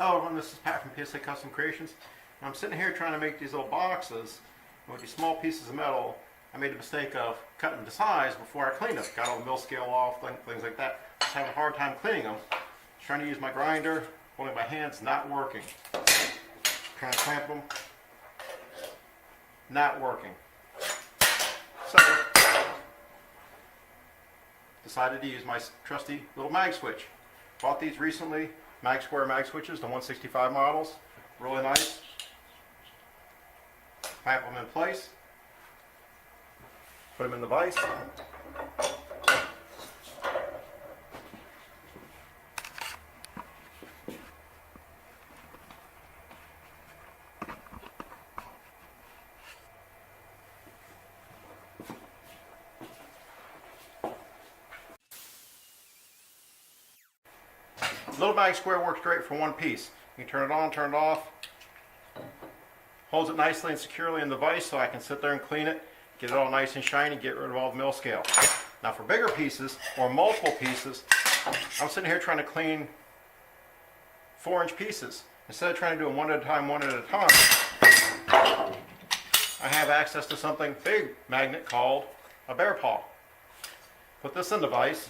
Hello everyone, this is Pat from PSA Custom Creations. And I'm sitting here trying to make these little boxes with these small pieces of metal. I made the mistake of cutting them to size before I cleaned them. Got all the mill scale off, things like that. Just having a hard time cleaning them. Trying to use my grinder, holding my hands, not working. Trying to clamp them, not working. So, decided to use my trusty little Magswitch. Bought these recently, Magswitches, the 165 models. Really nice. Clamp them in place. Put them in the vise. Little mag square works great for one piece. You can turn it on, turn it off. Holds it nicely and securely in the vise so I can sit there and clean it, get it all nice and shiny, get rid of all the mill scale. Now for bigger pieces or multiple pieces, I'm sitting here trying to clean 4-inch pieces. Instead of trying to do them one at a time, I have access to something big magnet called a bear paw. Put this in the vise.